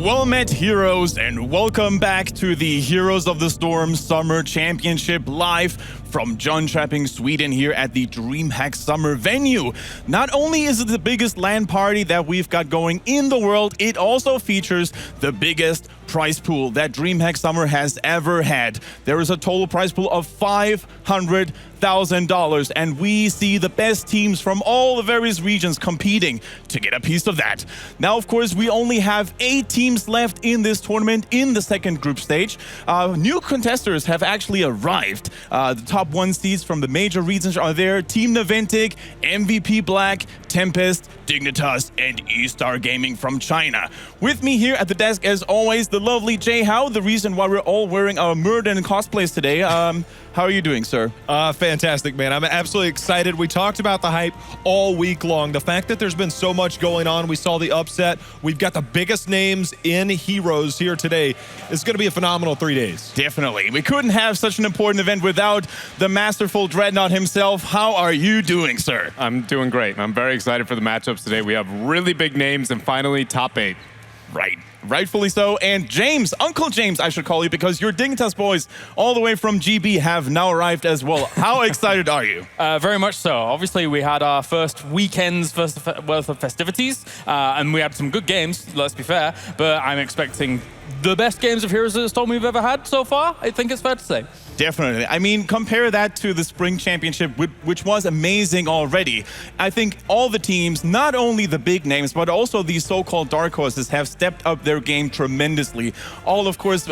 Well met, heroes, and welcome back to the Heroes of the Storm Summer Championship live from Jönköping, Sweden, here at the DreamHack Summer venue. Not only is it the biggest LAN party that we've got going in the world, it also features the biggest prize pool that DreamHack Summer has ever had. There is a total prize pool of $500,000, and we see the best teams from all the various regions competing to get a piece of that. Now, of course, we only have 8 teams left in this tournament in the second group stage. New contestants have actually arrived. The top 1 seeds from the major regions are there. Team Naventic, MVP Black, Tempest, Dignitas, and E-Star Gaming from China. With me here at the desk, as always, the lovely Jay Howe, the reason why we're all wearing our Murden cosplays today. How are you doing, sir? Fantastic, man. I'm absolutely excited. We talked about the hype all week long. The fact that there's been so much going on. We saw the upset. We've got the biggest names in Heroes here today. It's going to be a phenomenal 3 days. Definitely. We couldn't have such an important event without the masterful Dreadnought himself. How are you doing, sir? I'm doing great. I'm very excited for the matchups today. We have really big names and finally top 8. Right. Rightfully so. And James, Uncle James, I should call you, because your Dignitas boys all the way from GB have now arrived as well. How excited are you? Very much so. Obviously, we had our first weekend's worth of festivities, and we had some good games, let's be fair, but I'm expecting the best games of Heroes of the Storm we've ever had so far, I think it's fair to say. Definitely. I mean, compare that to the Spring Championship, which was amazing already. I think all the teams, not only the big names, but also these so-called dark horses, have stepped up their game tremendously. All, of course,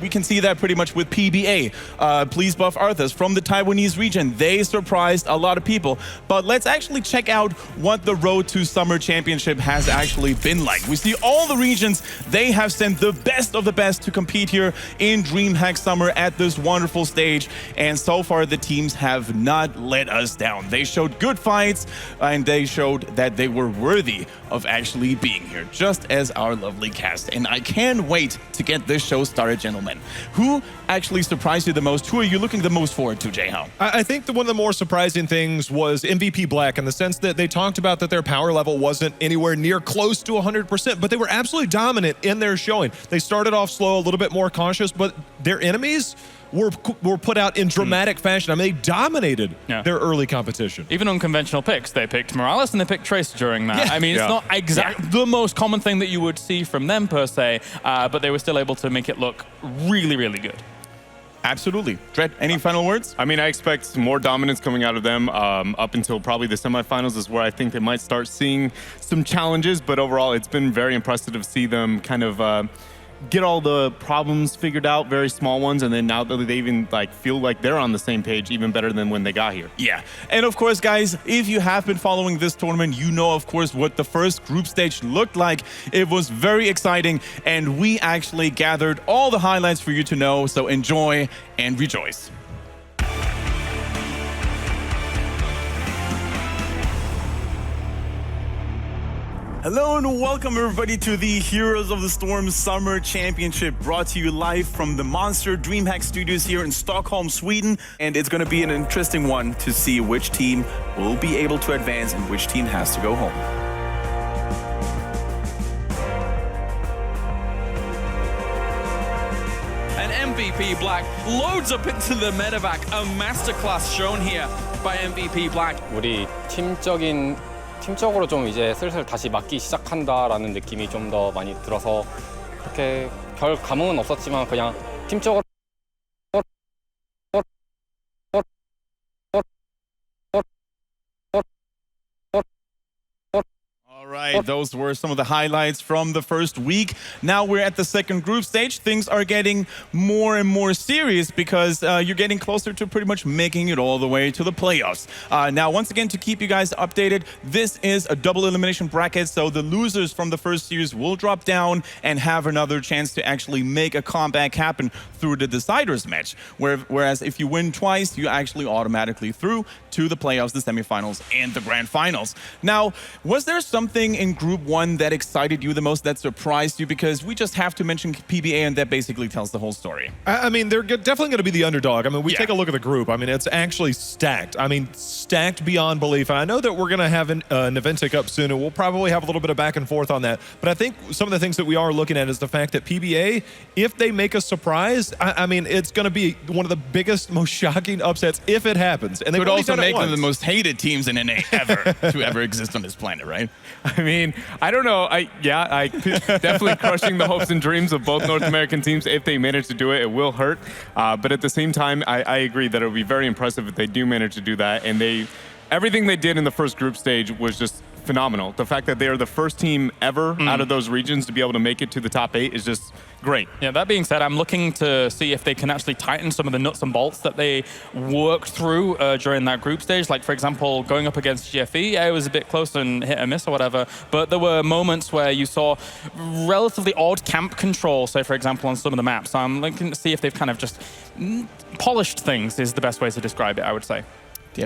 we can see that pretty much with PBA. Please Buff Arthas from the Taiwanese region. They surprised a lot of people. But let's actually check out what the road to Summer Championship has actually been like. We see all the regions, they have sent the best of the best to compete here in DreamHack Summer at this wonderful stage, and so far the teams have not let us down. They showed good fights, and they showed that they were worthy of actually being here, just as our lovely cast. And I can't wait to get this show started, gentlemen. Who actually surprised you the most? Who are you looking the most forward to, Jay Howe? I think one of the more surprising things was MVP Black, in the sense that they talked about that their power level wasn't anywhere near close to 100%, but they were absolutely dominant in their showing. They started off slow, a little bit more cautious, but their enemies were put out in dramatic fashion. I mean, they dominated their early competition. Even unconventional picks. They picked Morales and they picked Tracer during that. Yeah. I mean, it's not exactly the most common thing that you would see from them per se, but they were still able to make it look really, really good. Absolutely. Dread, any final words? I mean, I expect more dominance coming out of them up until probably the semifinals is where I think they might start seeing some challenges, but overall it's been very impressive to see them kind of get all the problems figured out, very small ones, and then now that they even feel like they're on the same page even better than when they got here. Yeah, and of course, guys, if you have been following this tournament, you know, of course, what the first group stage looked like. It was very exciting, and we actually gathered all the highlights for you to know, so enjoy and rejoice. Hello and welcome everybody to the Heroes of the Storm Summer Championship, brought to you live from the Monster DreamHack Studios here in Stockholm, Sweden. And it's going to be an interesting one to see which team will be able to advance and which team has to go home. And MVP Black loads up into the medevac, a masterclass shown here by MVP Black. 우리 팀적으로 좀 이제 슬슬 다시 맞기 시작한다라는 느낌이 좀 더 많이 들어서 그렇게 별 감흥은 없었지만 그냥 팀적으로 Right, those were some of the highlights from the first week. Now we're at the second group stage. Things are getting more and more serious because you're getting closer to pretty much making it all the way to the playoffs. Now, once again, to keep you guys updated, this is a double elimination bracket, so the losers from the first series will drop down and have another chance to actually make a comeback happen through the deciders match. Whereas if you win twice, you actually automatically through to the playoffs, the semifinals, and the grand finals. Now, was there something in Group 1 that excited you the most, that surprised you? Because we just have to mention PBA, and that basically tells the whole story. I mean, they're definitely going to be the underdog. I mean, we Yeah. take a look at the group. I mean, it's actually stacked. I mean, stacked beyond belief. And I know that we're going to have an event tick up soon, and we'll probably have a little bit of back and forth on that. But I think some of the things that we are looking at is the fact that PBA, if they make a surprise, I mean, it's going to be one of the biggest, most shocking upsets if it happens. And they It would only also done it make them once. the most hated teams in NA ever to ever exist on this planet, right? I mean, I don't know. Definitely crushing the hopes and dreams of both North American teams. If they manage to do it, it will hurt. But at the same time, I agree that it would be very impressive if they do manage to do that. And everything they did in the first group stage was just phenomenal. The fact that they are the first team ever out of those regions to be able to make it to the top 8 is just great. Yeah, that being said, I'm looking to see if they can actually tighten some of the nuts and bolts that they worked through during that group stage. Like, for example, going up against GFE, yeah, it was a bit close and hit and miss or whatever, but there were moments where you saw relatively odd camp control, say, for example, on some of the maps. So I'm looking to see if they've kind of just polished things is the best way to describe it, I would say.